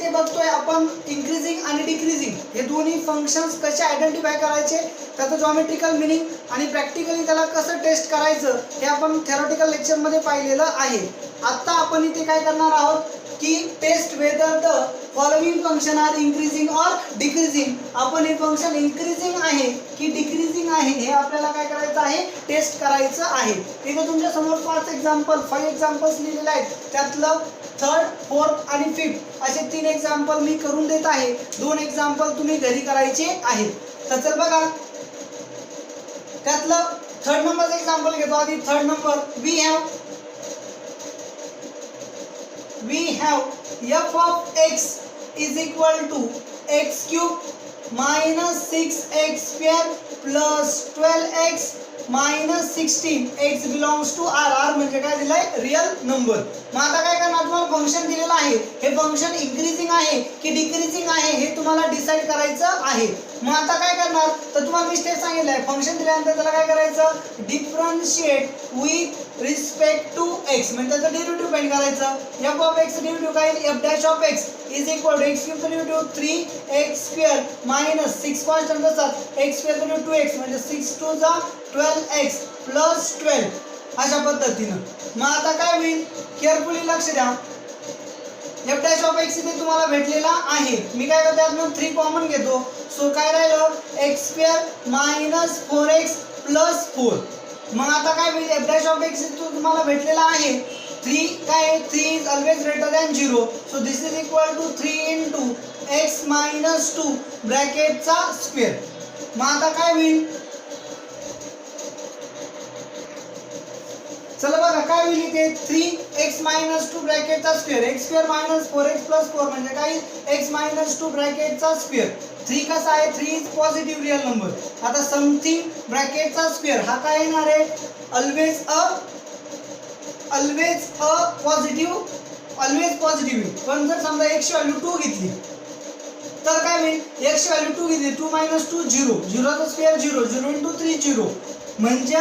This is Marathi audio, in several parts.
याच्यामध्ये बघतोय आपण इन्क्रीजिंग आणि डिक्रीजिंग हे दोन्ही फंक्शन्स कसे आयडेंटिफाय करायचे, त्याचं जॉमेट्रिकल मिनिंग आणि प्रॅक्टिकली त्याला कसं टेस्ट करायचं हे आपण थेरॉटिकल लेक्चरमध्ये पाहिलेलं आहे. आता आपण इथे काय करणार आहोत की test whether the following function are increasing or decreasing. आपण हे फंक्शन इन्क्रीजिंग आहे की डिक्रीजिंग आहे हे आपल्याला काय करायचं आहे, टेस्ट करायचं आहे. इथे तुमच्या समोर 5 एक्झाम्पल्स लिहिलेले आहेत. त्यातलं 3rd, 4th आणि 5th असे 3 एक्झाम्पल मी करून देत आहे. 2 एक्झाम्पल तुम्ही घरी करायचे आहेत. तर चल बघा, त्यातलं 3rd नंबरचं एक्झाम्पल घेतो. आधी 3rd number, we have f of x is equal to x cube minus 6x square plus 12x minus 16 x belongs to r. r म्हणजे काय दिलंय, रियल नंबर. मग आता काय करणार, तुम्हाला फंक्शन दिलेलं आहे, हे फंक्शन इन्क्रीजिंग आहे की डिक्रीजिंग आहे हे तुम्हाला डिसाइड करायचं आहे. मग आता काय करणार, तर तुम्हाला मी स्टेप सांगितलंय, फंक्शन दिल्यानंतर त्याला काय करायचं, differentiate with respect to x म्हणजे त्याचं डेरिव्हेटिव्ह फाइंड करायचं. f ऑफ x डेरिव्हेटिव्ह काय, f dash of x is equal to x cube derivative 3x square minus 6 constant असतात x स्क्वेअर डेरिव्हेटिव्ह 2x म्हणजे 6 2 जा 12x प्लस 12 अशा पद्धतीनं. मग आता काय होईल, केअरफुली लक्ष द्या. f डॅश ऑफ x इथे तुम्हाला भेटलेला आहे. मी काय करतो, त्यातून 3 कॉमन घेतो. सो काय राहिलं, x square minus 4x plus 4. मग आता काय होईल, f डॅश ऑफ x तुम्हाला भेटलेला आहे. 3 काय, 3 is always greater than 0. So this is equal to 3 into x minus 2 ब्रॅकेटचा स्क्वेअर. मग आता काय होईल, चला बघा काय होईल इथे, 3x मायनस 2 ब्रॅकेटचा square, x square minus 4x plus 4 म्हणजे काय, x मायनस 2 ब्रॅकेटचा स्क्वेअर. 3 कसा आहे, 3 इज पॉझिटिव्ह रियल नंबर. आता समथिंग ब्रॅकेटचा स्क्वेअर हा काय येणार आहे, ऑलवेज अ पॉझिटिव्ह पण जर समजा x ची व्हॅल्यू 2 घेतली तर काय होईल, x ची व्हॅल्यू 2 घेतली, 2 मायनस 2 0, 0 चा स्क्वेअर 0, 0 इंटू 3 0 म्हणजे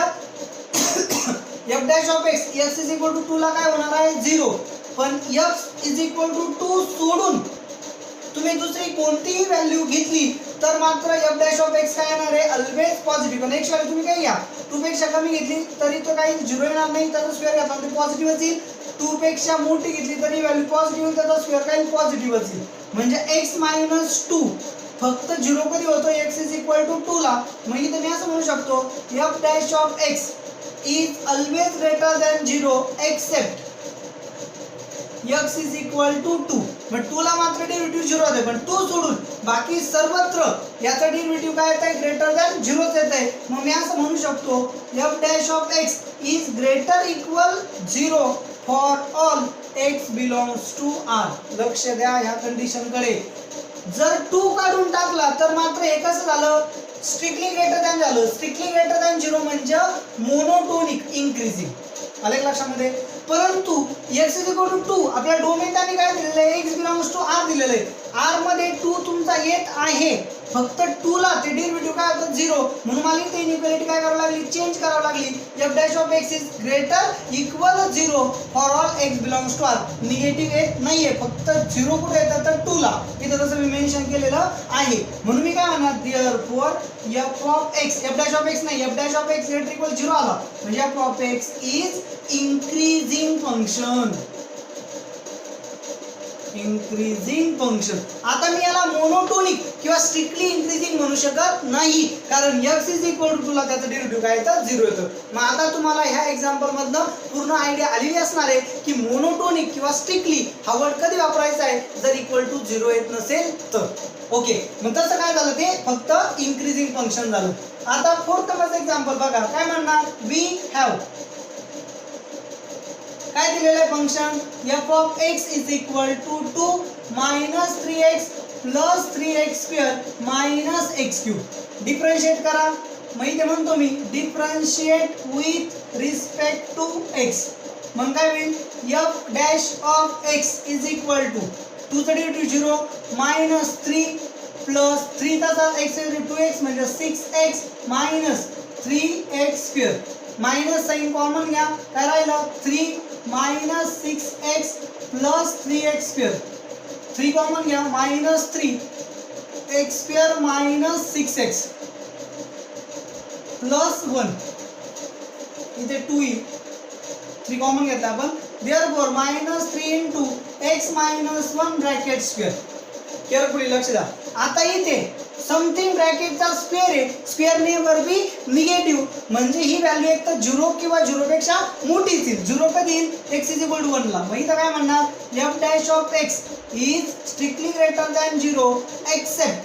f dash of x, x is equal to 2 ला काय होणार आहे, 0. पण x इज इक्वल टू 2 सोडून तुम्ही दुसरी कोणतीही व्हॅल्यू घेतली तर मात्र f डॅश ऑफ x काय येणार आहे, ऑलवेज पॉझिटिव्ह. पण x व्हॅल्यू तुम्ही काय घ्या, 2 पेक्षा कमी घेतली तरी तो काही 0 येणार नाही, त्याचा स्क्वेअर घ्या ते पॉझिटिव्ह येईल. 2 पेक्षा मोठी घेतली तरी व्हॅल्यू पॉझिटिव्ह, त्याचा स्क्वेअर काही पॉझिटिव्ह येईल. म्हणजे x मायनस 2 फक्त 0 कधी होतो, x इज इक्वल टू 2 ला. मग इथे मी असं म्हणू शकतो, f dash of x is always greater than 0 except x is equal to 2. but 2 ला मात्र डेरिव्हेटिव्ह 0 होते, पण 2 सोडून बाकी सर्वत्र याचा डेरिव्हेटिव्ह काय येत आहे, ग्रेटर दॅन 0 येत आहे. मग मी असं म्हणू शकतो, f dash of x is greater equal 0 for all x belongs to r. लक्ष द्या ह्या कंडिशन कडे. जर 2 काढून टाकला तर मात्र हे कसं झालं, स्ट्रिक्टली ग्रेटर दॅन झालं. स्ट्रिक्टली ग्रेटर दॅन 0 म्हणजे मोनोटोनिक इन्क्रीजिंग, आले लक्षामध्ये. परंतु x इज इक्वल टू 2 आपल्या डोमेन त्यांनी काय दिलेलं आहे, x बिलॉंग्स टू r दिलेलं आहे. r मध्ये 2 तुमचा येत आहे, फक्त 2 ला ते डेरिव्हेटिव्ह काय होतं 0, म्हणून मला इथे इनइक्वालिटी काय करावी लागली, चेंज करावी लागली. f dash of x is greater equal 0 for all x belongs to r. Negative येत नाहीये, फक्त 0 कुठे येतं तर 2 ला. इथे जसं मी मेन्शन केलेलं आहे. म्हणून मी काय म्हणणार, therefore f of x, f dash of x नाही, f dash of x greater equal 0 आला म्हणजे f of x is increasing function. आता मी याला मोनोटोनिक किंवा स्ट्रिक्टली इन्क्रीजिंग म्हणू शकत नाही, कारण x इज इक्वल टू 2 ला त्याचं डेरिव्हेटिव्ह काय येतं, 0 येतं. मग आता तुम्हाला ह्या एक्झाम्पल मधनं पूर्ण आयडिया आलेली असणार आहे की मोनोटोनिक किंवा स्ट्रिक्टली हा वर्ड कधी वापरायचा आहे, जर इक्वल टू 0 येत नसेल तर. ओके, मग तसं काय झालं, ते फक्त इन्क्रीजिंग फंक्शन झालं. आता 4th नंबरचं एक्झाम्पल बघा, काय म्हणणार, वी हॅव काय दिलेलं आहे function, f of x is equal to 2 minus 3x plus 3x square minus x cube. Differentiate करा. मग इथे म्हणतो मी differentiate with respect to x. मग काय होईल, f dash of x is equal to 2 चा डेरिव्हेटिव्ह 0 मायनस 3 प्लस 3 चा x 2x म्हणजे 6x minus 3x square. Minus sign common घ्या, काय राहिलं 3 minus 6x plus 3x square. 3 common घ्या, -3 x स्क्वेअर -6x प्लस 1 इथे 2 येईल, 3 कॉमन घेतला आपण, therefore -3 into x - 1 bracket square. Carefully लक्ष द्या. आता इथे समथिंग ब्रॅकेटचा स्क्वेअर आहे, स्क्वेअर नेवर बी निगेटिव्ह, म्हणजे ही व्हॅल्यू एक तर 0 किंवा 0 पेक्षा मोठीच येईल. 0 कधी येईल? x = 1 ला. मग इथं काय म्हणणार, f dash of x is strictly greater than 0 except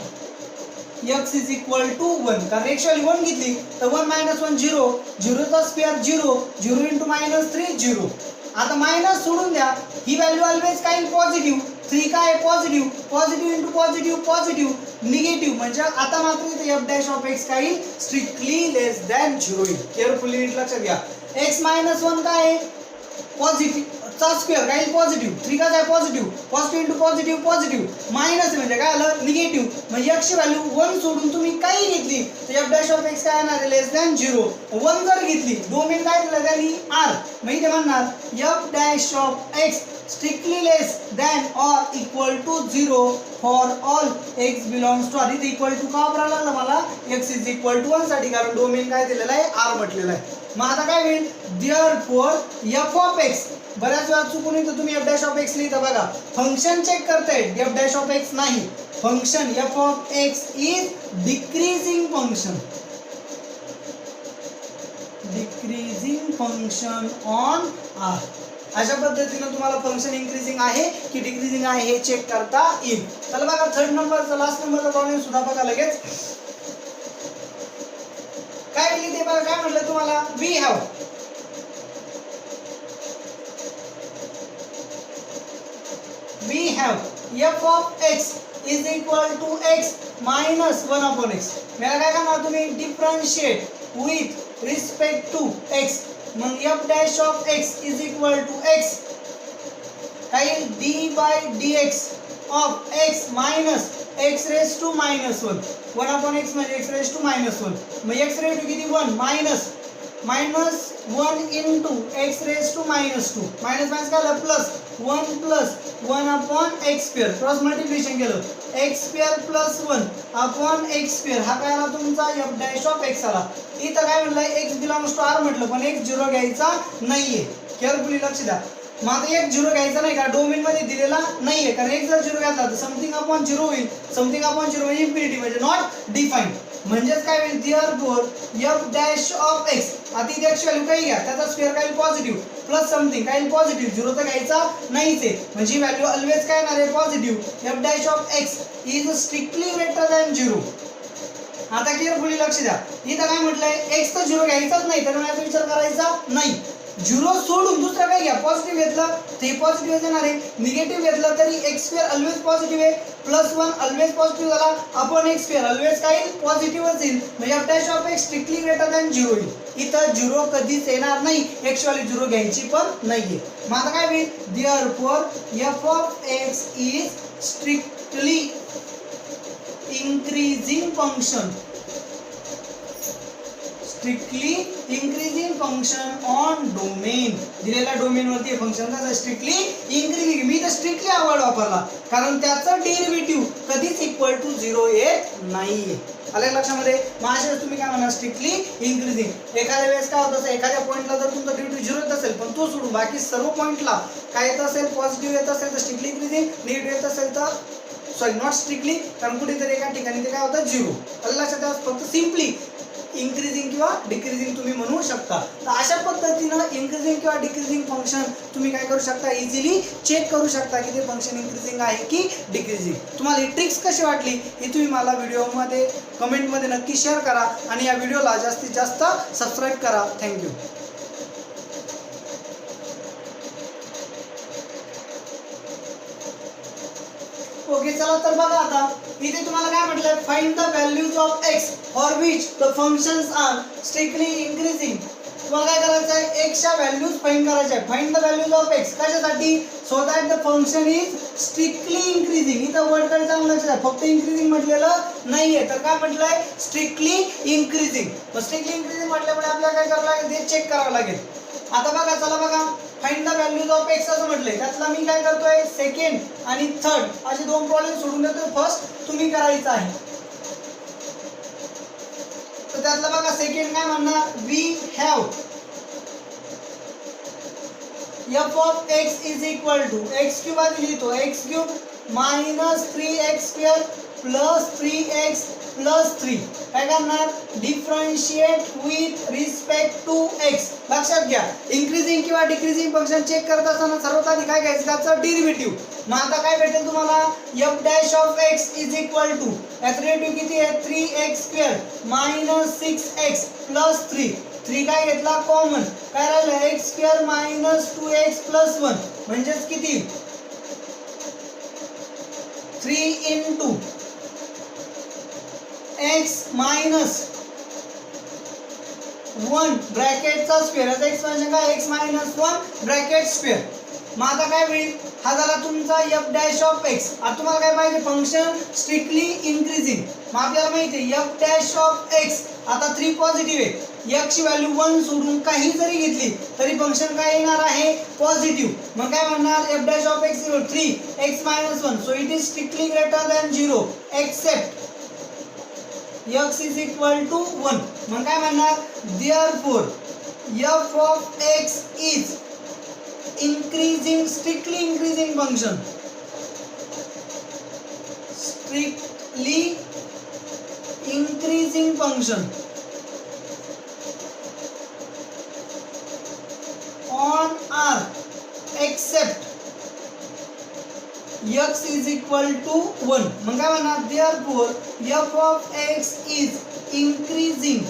x is equal to 1. कारण x व्हॅल्यू 1 घेतली तर 1 - 1 0, 0 चा स्क्वेअर 0, 0 into -3 0. आता मायनस सोडून द्या, ही व्हॅल्यू ऑलवेज काय पॉझिटिव्ह, 3 काय positive, positive into positive positive negative, म्हणजे आता मात्र इथे f dash of x काय स्ट्रिक्टली लेस दॅन 0 येईल. केअरफुली लक्षात घ्या. x - 1 काय आहे, पॉझिटिव्ह चा स्क्वेअर काय पॉझिटिव्ह, 3 काय positive, positive into positive positive minus म्हणजे काय आलं निगेटिव्ह, म्हणजे x ची व्हॅल्यू 1 सोडून तुम्ही काही घेतली तर f dash of x काय येणार आहे लेस दॅन 0. 1 जर घेतली, डोमेन काय दिलं त्यांनी r, मग इथे म्हणणार f dash of x strictly less than or equal to 0 for all x belongs to r. इथे इक्वल टू का वापरायला लागलं मला, x is equal to 1 साठी, कारण डोमेन काय दिलेलं आहे r म्हटलेलं आहे. मग आता काय होईल, देअरफॉर f of x, बऱ्याच वेळा चुकून इथं तुम्ही f dash of x लिहिता बघा, फंक्शन चेक करताय f dash of x नाही, function f of x is decreasing function, decreasing function on r. अशा पद्धतीने तुम्हाला फंक्शन इन्क्रीजिंग आहे की डिक्रीजिंग आहे हे चेक करता येईल. चला बघा, थर्ड नंबरचा लास्ट नंबरचा प्रॉब्लेम सुद्धा बघा लगेच. काय लिहिते बघा, काय म्हटलं तुम्हाला, we have f of x is equal to x minus 1 upon x. मला काय करणार, तुम्ही differentiate with respect to x, मग f dash of x is equal to x काय d by dx of x minus x raised to -1, 1 upon x म्हणजे x raised to -1, मग x raised to किती 1 -1 into x raised to -2, minus minus काय आलं plus 1 plus 1 upon x square, cross multiplication केलं, x square plus 1 upon x square, हा काय आला तुमचा f dash of x आला. इथं काय म्हणलंय x belongs to r म्हटलं, पण x 0 घ्यायचा नाहीये. केअरफुली लक्ष द्या. मग आता एक 0 घ्यायचा नाही का, डोमेन मध्ये दिलेला नाहीये, कारण एक जर 0 घातला तर समथिंग अपॉन 0 होईल, समथिंग अपॉन 0 म्हणजे इन्फिनिटी, म्हणजे नॉट डिफाईन्ड. म्हणजेच काय होईल, therefore f dash of x, आता इथे x व्हॅल्यू काही घ्या, त्याचा स्क्वेअर काय पॉझिटिव्ह प्लस समथिंग काय पॉझिटिव्ह, 0 तर घ्यायचा नाहीच आहे, म्हणजे व्हॅल्यू ऑलवेज काय येणार आहे positive. f dash of x is strictly greater than 0. आता केअरफुली लक्ष द्या, इथं काय म्हटलंय, x तर 0 घ्यायचाच नाही, तर याचा विचार करायचा नाही. 0 सोडून दुसरं काय घ्या, पॉझिटिव्ह घेतलं ते पॉझिटिव्ह येणार आहे, निगेटिव्ह घेतलं तरी x स्क्वेअर ऑलवेज पॉझिटिव्ह आहे, प्लस 1 ऑलवेज पॉझिटिव्ह झाला, अपॉन x स्क्वेअर ऑलवेज काय पॉझिटिव्हच येईल, म्हणजे f dash of x strictly greater than 0 येईल. इथं 0 कधीच येणार नाही, x व्हॅल्यू 0 घ्यायची पण नाहीये. मग आता काय होईल, therefore f of x is strictly increasing function, strictly increasing function on domain. दिलेल्या डोमेन वरती फंक्शन का स्ट्रिक्टली increasing, मी तर स्ट्रिक्टली हा वर्ड वापरला कारण त्याचा डेरिव्हेटिव्ह कधीच इक्वल टू 0 येत नाहीये. आलं लक्षामध्ये. मग अशाच तुम्ही काय म्हणा, स्ट्रिक्टली इन्क्रीजिंग. एखाद्या वेळेस काय होत असेल, एखाद्या पॉईंटला जर तुमचा डेरिव्हेटिव्ह 0 येत असेल, पण तो सोडून बाकी सर्व पॉईंटला काय येत असेल, पॉझिटिव्ह येत असेल तर स्ट्रिक्टली इन्क्रीजिंग, निगेटिव्ह येत असेल तर सॉरी नॉट स्ट्रिक्टली, कारण कुठेतरी एका ठिकाणी ते काय होतं 0. आलं लक्षात. फक्त सिम्पली इन्क्रीजिंग किंवा डिक्रीजिंग तुम्ही म्हणू शकता. तर अशा पद्धतीनं इन्क्रीजिंग किंवा डिक्रीजिंग फंक्शन तुम्ही काय करू शकता, इझिली चेक करू शकता की ते फंक्शन इन्क्रीजिंग आहे की डिक्रीजिंग. तुम्हाला ही ट्रिक्स कशी वाटली हे तुम्ही मला व्हिडिओमध्ये कमेंटमध्ये नक्की शेअर करा आणि या व्हिडिओला जास्तीत जास्त सबस्क्राईब करा. थँक्यू. ओके चला तर बघा, आता इथे तुम्हाला काय म्हटलंय, find the values of x for which the functions are strictly increasing. तुम्हाला काय करायचं आहे, x च्या व्हॅल्यूज फाइंड करायच्या आहे. Find the values of x कशासाठी, so that the function is strictly increasing. इथं वर्ड कडे चांगलं लक्ष द्या, फक्त इन्क्रीजिंग म्हटलेलं नाहीये, तर काय म्हटलंय स्ट्रिक्टली इन्क्रीजिंग. स्ट्रिक्टली इन्क्रीजिंग म्हटल्यामुळे आपल्याला काय करावं लागेल, ते चेक करावं लागेल. आता बघा, चला बघा, find the values of x असं म्हटलंय. त्यातला मी काय करतोय सेकंड आणि थर्ड असे दोन प्रॉब्लेम सोडून देतोय. फर्स्ट तुम्ही करायचं आहे. तर त्यातला बघा सेकंड काय म्हणणार, we have f of x is equal to x cube आधी लिहितो x cube minus 3x square plus 3x plus 3 काय करणार differentiate with respect to x. लक्षात घ्या इन्क्रीजिंग किंवा डिक्रीजिंग फंक्शन चेक करत असताना सर्वात आधी काय घ्यायचं त्याचं डेरिव्हेटिव्ह. मग आता काय भेटेल तुम्हाला f dash of x is equal to याचा डेरिव्हेटिव्ह किती आहे 3x square minus 6x plus 3 काय घेतला कॉमन काय राहिलं x square minus 2x plus 1 म्हणजेच किती 3 इंटू x मायनस 1 ब्रॅकेटचा स्क्वेअर याचा एक्सपान्शन काय x मायनस 1 ब्रॅकेट स्क्वेअर. मग आता काय होईल हा झाला तुमचा f डॅश ऑफ x. आता तुम्हाला काय पाहिजे फंक्शन स्ट्रिक्टली इन्क्रीजिंग. मग आपल्याला माहिती आहे f डॅश ऑफ x आता 3 पॉझिटिव्ह आहे. x ची व्हॅल्यू 1 सोडून काही जरी घेतली तरी फंक्शन काय येणार आहे पॉझिटिव्ह. मग काय म्हणणार f dash of x 3x minus 1 so it is strictly greater than 0 except x is equal to 1. मग काय म्हणणार therefore f of x is increasing strictly increasing function strictly increasing function on R except x is equal to 1. मग काय म्हणणार therefore f of x is increasing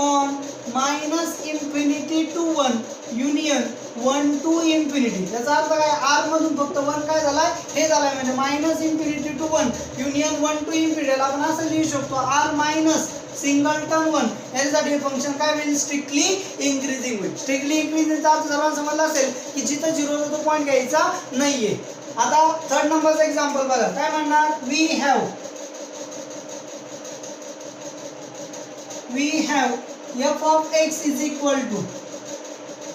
on minus infinity to 1 union 1 to infinity. त्याचा अर्थ काय r मधून फक्त 1 काय झालाय हे झालाय म्हणजे minus infinity to 1 union 1 to infinity. आपण असं लिहू शकतो r मायनस सिंगलटन 1 यासाठी फंक्शन काय होईल स्ट्रिक्टली इन्क्रीजिंग होईल. स्ट्रिक्टली इन्क्रीजिंगचा अर्थ सर्वांना समजला असेल की जिथं 0 होतो तो पॉईंट घ्यायचा नाहीये. आता थर्ड नंबरचं एक्झाम्पल बघा काय म्हणणार we have f of x is equal to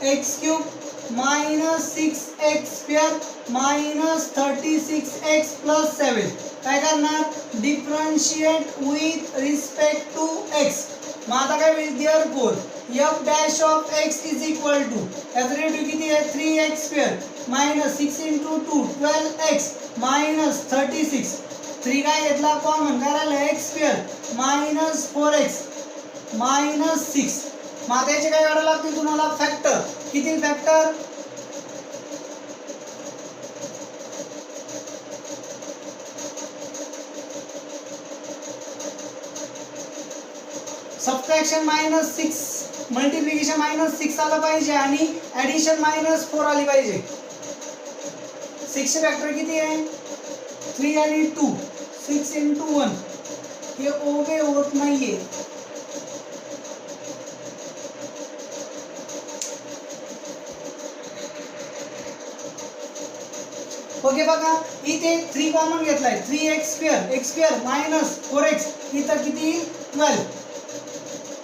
x cube minus 6x square minus 36x plus 7. काय करणार differentiate with respect to x. मग आता काय होईल therefore f dash of x is equal to याचा डेरिव्हेटिव्ह किती आहे 3x square minus 6 into 2 12x minus 36 3 काय घेतला कॉमन काय राहिलं x square minus 4x minus 6. मग आता याचे काय काढायला लागतील तुम्हाला फॅक्टर. किती factor subtraction minus 6 multiplication minus 6 आलं पाहिजे आणि ऍडिशन मायनस 4 आली पाहिजे. 6 चे फॅक्टर किती आहे 3 आणि 2 6 इंटू 1 हे ओबे होत नाहीये. ओके बघा इथे 3 कॉमन घेतलाय 3x स्क्वेअर मायनस 4x इथं किती 12.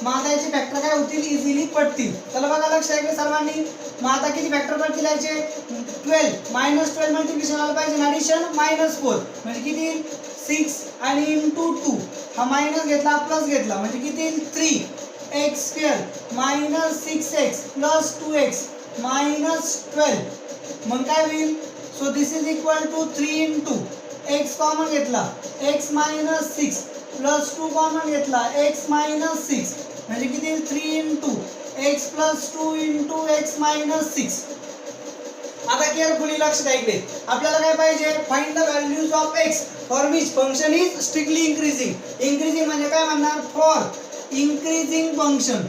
मग आता याचे फॅक्टर काय होतील इझिली पडतील. चला बघा लक्ष आहे सर्वांनी. मग आता किती फॅक्टर पडतील याचे 12 मायनस 12 मल्टिप्लिकेशन आलं पाहिजे ॲडिशन मायनस 4 म्हणजे किती 6 आणि इंटू 2 हा मायनस घेतला प्लस घेतला म्हणजे किती 3x square minus 6x plus 2x minus 12. मग काय होईल so this is equal to 3 into x common घेतला x मायनस 6 प्लस 2 कॉमन घेतला x मायनस 6 म्हणजे किती 3 into x plus 2 into x minus 6. आता केअरफुली लक्ष द्या इकडे आपल्याला काय पाहिजे find the values of x for which function is strictly increasing. Increasing म्हणजे काय म्हणणार फॉर इन्क्रीजिंग फंक्शन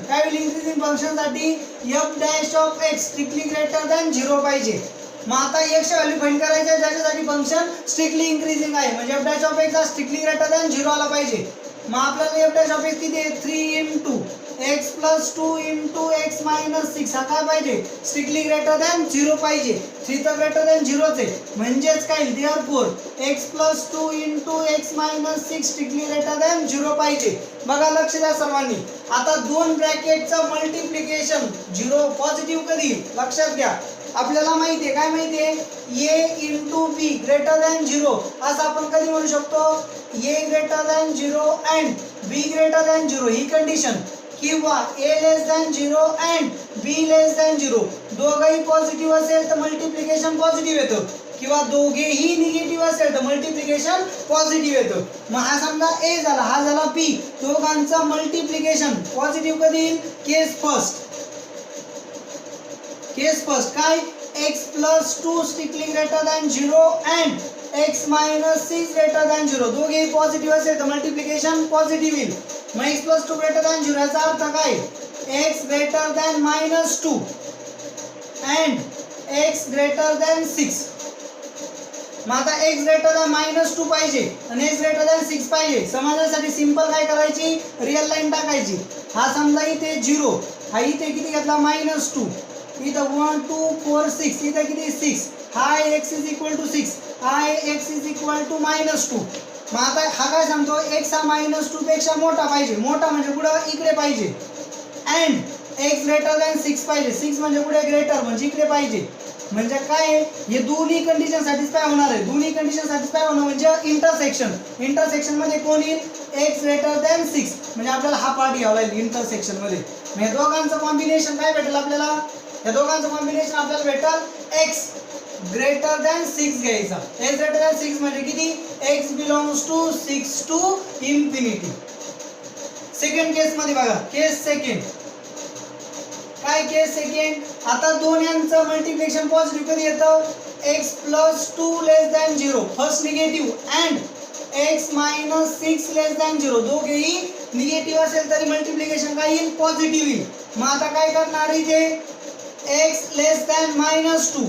काय होईल इन्क्रीजिंग फंक्शन साठी f dash of x strictly greater than 0 पाहिजे. मग आता x ची व्हॅल्यू फाइंड करायची आहे ज्याच्यासाठी फंक्शन स्ट्रिक्टली इन्क्रीजिंग आहे म्हणजे f डॅश ऑफ x हा स्ट्रिक्टली ग्रेटर दॅन 0 आला पाहिजे. मग आपल्याला f डॅश ऑफ x किती आहे 3 into x plus 2 into x minus 6 हा काय पाहिजे स्ट्रिक्टली ग्रेटर दॅन 0 पाहिजे. 3 तर ग्रेटर दॅन 0च आहे म्हणजेच काय therefore x plus 2 into x minus 6 strictly greater than 0 पाहिजे. बघा लक्ष द्या सर्वांनी. आता दोन ब्रॅकेटचं मल्टिप्लिकेशन 0 पॉझिटिव्ह कधी लक्षात घ्या. आपल्याला माहिती आहे काय माहिती आहे A into B greater than 0 असं आपण कधी म्हणू शकतो A greater than 0 and B greater than 0 ही कंडिशन किंवा A less than 0 and B less than 0 दोघंही पॉझिटिव्ह असेल तर मल्टिप्लिकेशन पॉझिटिव्ह येतं किंवा दोघेही निगेटिव्ह असेल तर मल्टिप्लिकेशन पॉझिटिव्ह येतं. मग हा समजा ए झाला हा झाला बी दोघांचं मल्टिप्लिकेशन पॉझिटिव्ह कधी येईल केस फर्स्ट काय x plus 2 strictly greater than 0 and x minus 6 greater than 0 दोघेही पॉझिटिव्ह असेल तर मल्टिप्लिकेशन पॉझिटिव्ह येईल. मग x प्लस 2 ग्रेटर दॅन 0 याचा अर्थ काय x greater than minus 2 and x greater than 6. मग आता x ग्रेटर दॅन मायनस 2 पाहिजे आणि x ग्रेटर दॅन 6 पाहिजे. समजण्यासाठी सिंपल काय करायची रिअल लाईन टाकायची. हा समजा इथे 0 हा इथे किती घेतला मायनस 2 इथं 1 2 4 6 इथं किती 6 हा x इज इक्वल टू 6 हा x is equal to minus 2. मग आता हा काय सांगतो x हा मायनस 2 पेक्षा मोठा पाहिजे मोठा म्हणजे पुढे इकडे पाहिजे अँड x ग्रेटर दॅन 6 पाहिजे 6 म्हणजे पुढे ग्रेटर म्हणजे इकडे पाहिजे. म्हणजे काय हे दोन्ही कंडिशन सॅटिस्फाय होणार आहे. दोन्ही कंडिशन सॅटिस्फाय होणं म्हणजे इंटरसेक्शन मध्ये कोण येईल x ग्रेटर दॅन 6 म्हणजे आपल्याला हा पार्ट घ्यावा लागेल इंटरसेक्शन मध्ये. म्हणजे दोघांचं कॉम्बिनेशन काय भेटेल आपल्याला या दोघांचं कॉम्बिनेशन आपल्याला भेटेल x ग्रेटर दॅन 6 घ्यायचा. x ग्रेटर दॅन 6 म्हणजे किती x belongs to 6 to infinity. Second case मध्ये बघा केस सेकंड काय केस सेकंड आता दोन यांचं मल्टिप्लिकेशन पॉझिटिव्ह कधी येतं x plus 2 less than 0 first negative and x minus 6 less than 0 दोघेही निगेटिव्ह असेल तरी मल्टिप्लिकेशन काय येईल पॉझिटिव्ह येईल. मग आता काय करणार इथे x less than minus 2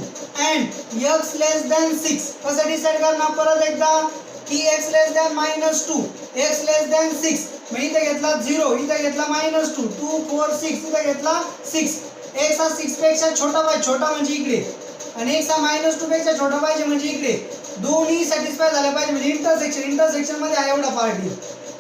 and x less than 6 कसं डिसाइड करणार परत एकदा की x less than minus 2 x less than 6 मग इथे घेतला 0 इथे घेतला मायनस 2 2 4 6 इथे घेतला 6 x हा 6 पेक्षा छोटा पाहिजे छोटा म्हणजे इकडे आणि x हा मायनस 2 पेक्षा छोटा पाहिजे म्हणजे इकडे दोन्ही सॅटिस्फाय झाले पाहिजे म्हणजे इंटरसेक्शन मध्ये हा एवढा पार्ट येईल.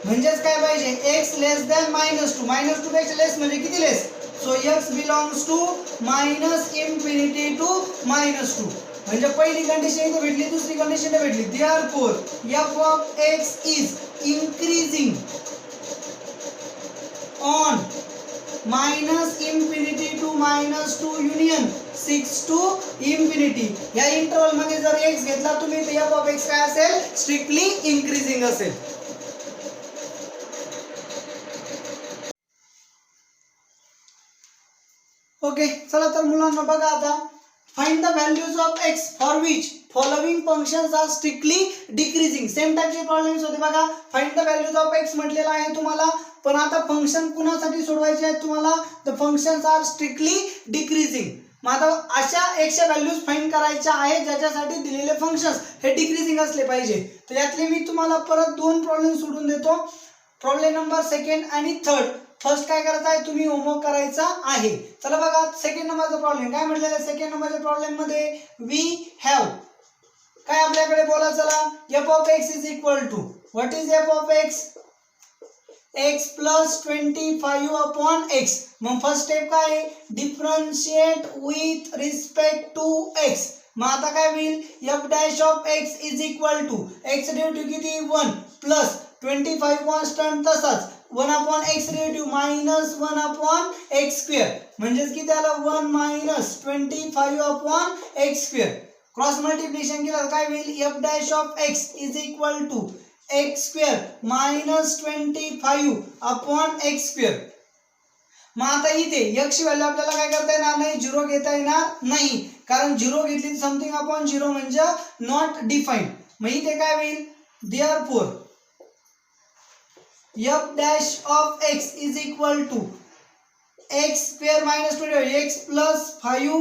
म्हणजेच काय पाहिजे x लेस दॅन मायनस 2 पेक्षा लेस म्हणजे किती less so x belongs to minus infinity to minus 2 म्हणजे पहिली कंडिशन इथे भेटली दुसरी कंडिशन इथे भेटली. Therefore f of x is increasing on minus infinity to minus 2 union 6 to infinity या इंटरवल मध्ये जर x घेतला तुम्ही तर f of x काय असेल स्ट्रिक्टली इन्क्रीजिंग असेल. ओके चला तर मुलांना बघा आता find the values of x for which following functions are strictly decreasing. Same टाइपचे प्रॉब्लेम्स होते बघा. Find the values of x म्हटलेला आहे तुम्हाला पण आता फंक्शन कुणासाठी सोडवायचे आहेत तुम्हाला the functions are strictly decreasing. मग आता अशा x च्या व्हॅल्यूज फाइंड करायच्या आहेत ज्याच्यासाठी दिलेले फंक्शन्स हे डिक्रीजिंग असले पाहिजे. तर यातले मी तुम्हाला परत दोन प्रॉब्लेम सोडून देतो प्रॉब्लेम नंबर सेकंड आणि थर्ड. फर्स्ट काय करायचं आहे तुम्ही होमवर्क करायचा आहे. चला बघा सेकंड नंबरचा प्रॉब्लेम काय म्हटलेलं आहे सेकंड नंबरच्या प्रॉब्लेम मध्ये वी हॅव काय आपल्याकडे बोला चला f of x is equal to what is f of x x plus 25 upon x. मग फर्स्ट स्टेप काय आहे differentiate with respect to x. मग आता काय होईल f dash of x is equal to x derivative किती 1 प्लस 25 कॉन्स्टंट तसाच 1 upon x derivative minus 1 upon x square म्हणजेच किती आला 1 minus 25 upon x square. Cross multiplication केलं काय होईल f dash of x is equal to x square minus 25 upon x square. मग आता इथे x ची व्हॅल्यू आपल्याला काय करता येणार नाही 0 घेता येणार नाही कारण 0 घेतली समथिंग अपॉन 0 म्हणजे नॉट डिफाइंड. मग इथे काय होईल therefore f dash of x is equal to x square minus 25 x plus 5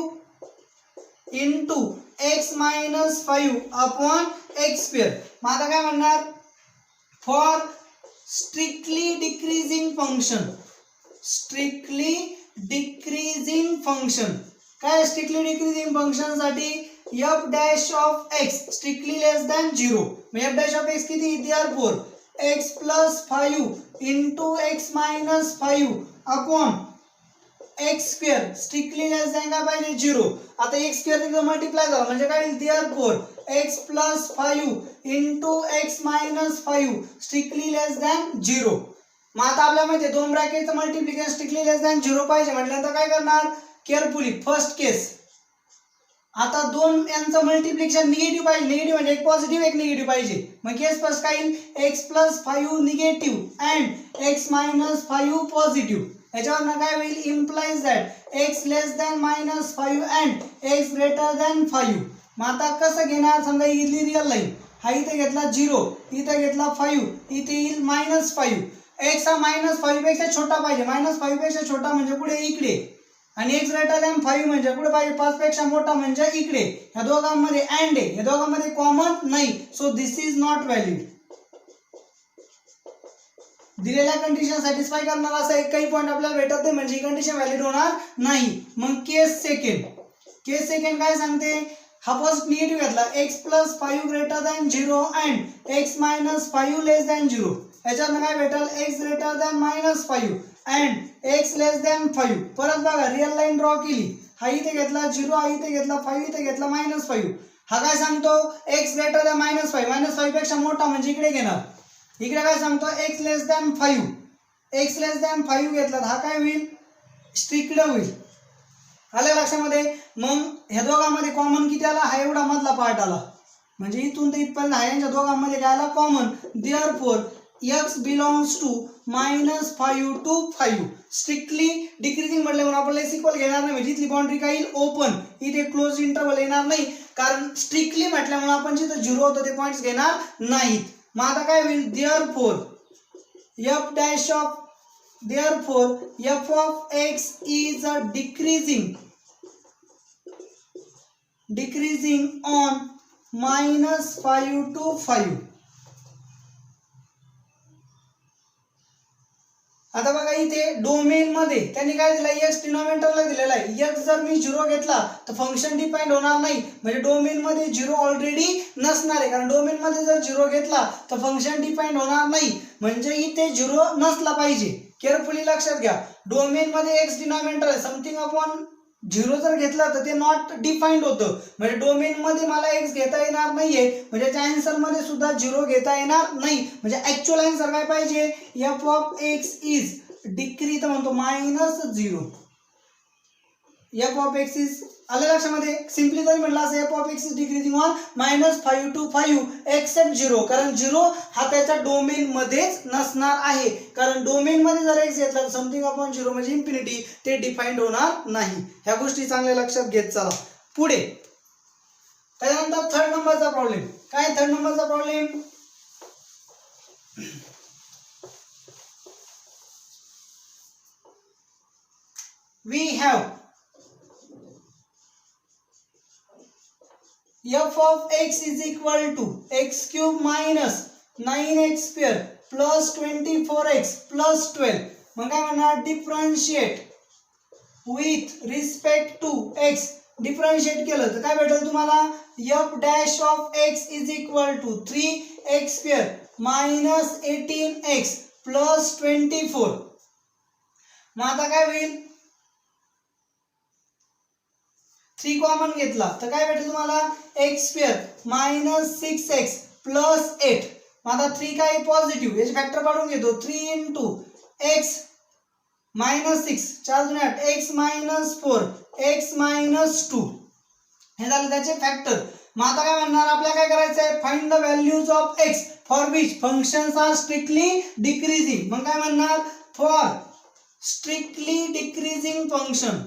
into x minus 5 upon x square. मग आता काय म्हणणार for strictly decreasing function strictly decreasing function. काय स्ट्रिक्टली डिक्रीजिंग फंक्शन साठी f dash of x strictly less than 0. मग f डॅश ऑफ x किती, therefore x plus 5 into x minus 5 upon x square strictly less than काय पाहिजे 0. आता एक्स स्क्वेअर तिथं मल्टिप्लाय झाला म्हणजे काय होईल, therefore x plus 5 into x minus 5 strictly less than 0. मग आता आपल्या माहिती दोन ब्रॅकेटचं मल्टिप्लिकेशन स्ट्रिक्टली लेस दॅन 0 पाहिजे म्हटल्यानंतर काय करणार, केअरफुली फर्स्ट केस. आता दोन यांचं मल्टिप्लिकेशन निगेटिव्ह पाहिजे, निगेटिव्ह म्हणजे एक पॉझिटिव्ह एक निगेटिव्ह पाहिजे. मग केस फर्स्ट काय येईल, x plus 5 negative and x minus 5 positive. याच्यावरनं काय होईल, implies that x less than minus 5 and x greater than 5. मग आता कसं घेणार, समजा इथली रिअल लाईन हा इथे घेतला 0, इथे घेतला 5, इथे येईल मायनस 5. x हा मायनस 5 पेक्षा छोटा पाहिजे, मायनस 5 पेक्षा छोटा म्हणजे पुढे इकडे, आणि x ग्रेटर दॅन 5 म्हणजे पुढे पाहिजे 5 पेक्षा मोठा म्हणजे इकडे. ह्या दोघांमध्ये अँड आहे, ह्या दोघांमध्ये कॉमन नाही, so this is not valid. दिलेल्या कंडिशन सॅटिस्फाय करणार असा एकही पॉईंट आपल्याला भेटत नाही म्हणजे ही कंडिशन व्हॅलिड होणार नाही. मग केस सेकंड काय सांगते, हा फर्स्ट निगेटिव्ह घेतला x plus 5 greater than 0 and x minus 5 less than 0. याच्यानं काय भेटेल, x greater than minus 5 and x less than 5. परत बघा रिअल लाईन ड्रॉ केली, हा इथे घेतला 0, हा इथे घेतला 5, इथे घेतला मायनस 5. हा काय सांगतो, x greater than minus 5, minus 5 पेक्षा मोठा म्हणजे इकडे घेणार. इकडे काय सांगतो, x less than 5, x less than 5 घेतला, हा काय होईल, स्ट्रिक्ट होईल. आलं लक्षामध्ये. मग ह्या दोघांमध्ये कॉमन किती आला, हा एवढा मधला पार्ट आला, म्हणजे इथून ते इथपर्यंत हा यांच्या दोघांमध्ये काय आला, common. Therefore x belongs to minus 5 to 5. Strictly decreasing म्हटलं म्हणून आपण लेस इक्वल घेणार नाही, म्हणजे इथली बाउंड्री काय येईल, ओपन. इथे क्लोज इंटरवल येणार नाही, कारण स्ट्रिक्टली म्हटल्यामुळे आपण जिथं 0 होतं ते पॉईंट्स घेणार नाहीत. मग आता काय होईल, therefore f dash of therefore f of x is a decreasing on minus 5 to 5. आता बघा इथे डोमेन मध्ये त्यांनी काय दिलं, x डिनॉमिनेटरला दिलेला आहे. x जर मी 0 घेतला तर फंक्शन डिपेंड होणार नाही, म्हणजे डोमेन मध्ये 0 ऑलरेडी नसणार आहे. कारण डोमेन मध्ये जर 0 घेतला तर फंक्शन डिपेंड होणार नाही, म्हणजे इथे 0 नसला पाहिजे. केअरफुली लक्षात घ्या, डोमेन मध्ये x डिनॉमिनेटर आहे, समथिंग अपॉन 0 जर घेतला तर ते नॉट डिफाइंड होतं, म्हणजे डोमेन मध्ये मला x घेता येणार नाहीये, म्हणजे त्या आन्सर मध्ये सुद्धा 0 घेता येणार नाही. म्हणजे ऍक्च्युअल आन्सर काय पाहिजे, f of x is decrease म्हणतो minus 0. f of x is, आलं लक्षामध्ये. सिंपली जरी म्हटलं असं f of x is decreasing on minus 5 to 5 except 0, कारण 0 हा त्याच्या डोमेन मध्येच नसणार आहे. कारण डोमेन मध्ये जर x घेतला तर समथिंग अपॉन 0 म्हणजे इन्फिनिटी, ते डिफाइंड होणार नाही. ह्या गोष्टी चांगल्या लक्षात घेत चला. पुढे त्यानंतर थर्ड नंबरचा प्रॉब्लेम काय, थर्ड नंबरचा problem, we have f of x is equal to x cube minus 9x square plus 24x plus 12. मग काय म्हणणार, differentiate with respect to x. Differentiate केलं तर काय भेटेल तुम्हाला, f dash of x is equal to 3x square minus 18x plus 24. मग आता काय होईल, 3 कॉमन घेतला तर काय भेटेल तुम्हाला, x square minus 6x plus 8. मग आता 3 काय पॉझिटिव्ह, याचे फॅक्टर काढून घेतो, 3 into x minus 6 4 दूने 8, x minus 4 x minus 2. हे झालं त्याचे फॅक्टर. मग आता काय म्हणणार, आपल्याला काय करायचं आहे, find the values of x for which functions are strictly decreasing. मग काय म्हणणार, for strictly decreasing function,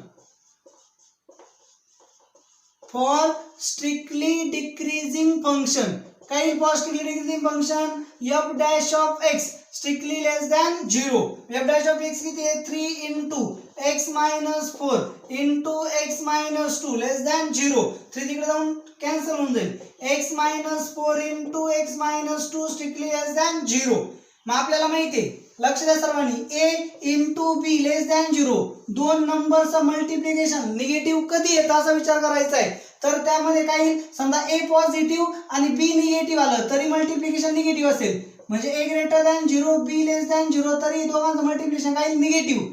for strictly decreasing function. काही for strictly decreasing function f dash of x strictly less than 0. f dash of x किती आहे, 3 into x minus 4 into x minus 2 less than 0. 3 तिकडे जाऊन कॅन्सल होऊन जाईल, x minus 4 into x minus 2 strictly less than 0. मग आपल्याला माहिती आहे लक्ष द्या सर्वांनी, a into B less than 0 दोन नंबरचं मल्टिप्लिकेशन निगेटिव्ह कधी येतं असा विचार करायचा आहे. तर त्यामध्ये काय येईल, समजा a पॉझिटिव्ह आणि b निगेटिव्ह आलं तरी मल्टिप्लिकेशन निगेटिव्ह असेल, म्हणजे a greater than 0 b less than 0 तरी दोघांचं मल्टिप्लिकेशन काय निगेटिव्ह,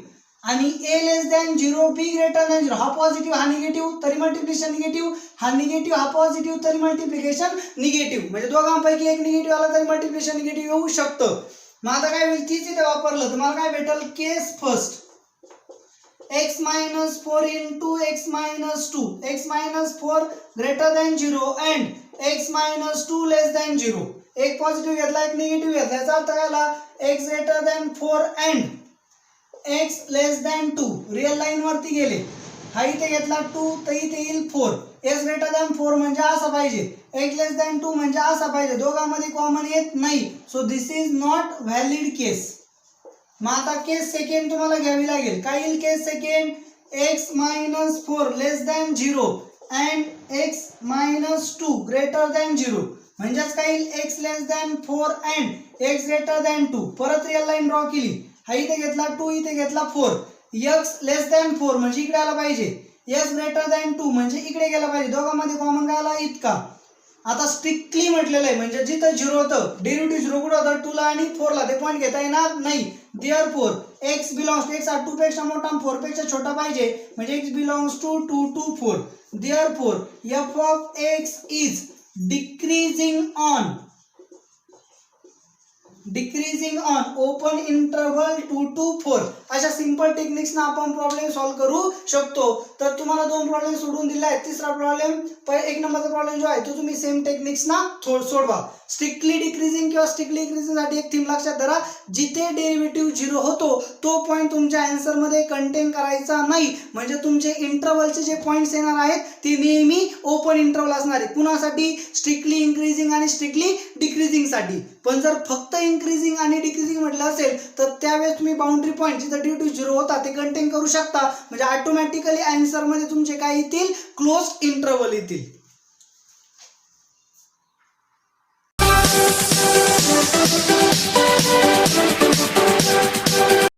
आणि a less than 0 b greater than 0 हा पॉझिटिव्ह हा निगेटिव्ह तरी मल्टिप्लिकेशन निगेटिव्ह, हा निगेटिव्ह हा पॉझिटिव्ह तरी मल्टिप्लिकेशन निगेटिव्ह, म्हणजे दोघांपैकी एक निगेटिव्ह आला तरी मल्टिप्लिकेशन निगेटिव्ह येऊ शकतं. मग आता काय होईल, तीच इथे वापरलं तर मला काय भेटल, केस first x minus 4 into x minus 2 x minus 4 greater than 0 and x minus 2 less than 0. एक पॉझिटिव्ह घेतला एक निगेटिव्ह घेतला, याचा अर्थ काय आला, x greater than 4 and x less than 2 real line वरती गेले, हा इथे घेतला 2 तर इथे येईल 4, x greater than 4 म्हणजे असा पाहिजे, x less than 2 म्हणजे असा पाहिजे, दोघांमध्ये कॉमन येत नाही, so this is not valid case. मग आता केस सेकंड तुम्हाला घ्यावी लागेल, काय येईल case second, x minus 4 less than 0 and x minus 2 greater than 0, म्हणजेच काय येईल, x less than 4 and x greater than 2. परत रिअल लाईन ड्रॉ केली, हा इथे घेतला 2 इथे घेतला 4, x लेस दॅन 4 म्हणजे इकडे आला पाहिजे, x ग्रेटर दॅन 2 म्हणजे इकडे गेला पाहिजे, दोघांमध्ये कॉमन काय आला इतका. आता स्ट्रिक्टली म्हटलेलं आहे, म्हणजे जिथं 0 होतं डेरिव्हेटिव्ह 0 कुठं होतं 2 ला आणि 4 ला, ते पॉईंट घेता येणार नाही. Therefore x belongs to, x हा 2 पेक्षा मोठा 4 पेक्षा छोटा पाहिजे, म्हणजे x belongs to 2 to 4. Therefore f of x is decreasing on open interval 2 to 4. अशा सिंपल टेक्निक्स ना आपण प्रॉब्लेम सॉल्व्ह करू शकतो. तर तुम्हाला दोन प्रॉब्लेम सोडून दिले आहेत, तिसरा प्रॉब्लेम एक नंबरचा प्रॉब्लेम जो आहे तो तुम्ही सेम टेक्निक्स ना सोडवा. स्ट्रिक्टली डिक्रीजिंग किंवा स्ट्रिक्टली इंक्रीजिंग साठी एक थीम लक्षात धरा, जिथे डेरिव्हेटिव्ह 0 होतो तो पॉईंट तुमच्या आन्सर मध्ये कंटेन करायचा नाही, म्हणजे तुमचे इंटरव्हलचे जे पॉईंट्स येणार आहेत ते नेहमी ओपन इंटरव्हल असणार आहे. कुणासाठी, स्ट्रिक्टली इंक्रीजिंग आणि स्ट्रिक्टली डिक्रीजिंग साठी. पण जर फक्त इंक्रीजिंग आणि डिक्रीजिंग म्हटलं असेल तर त्यावेळेस तुम्ही बाउंड्री पॉईंट जिथे डेरिव्हेटिव्ह 0 होता ते कंटेन करू शकता, म्हणजे ऑटोमॅटिकली आन्सर मध्ये तुमचे काय येतील, क्लोज्ड इंटरव्हल येतील.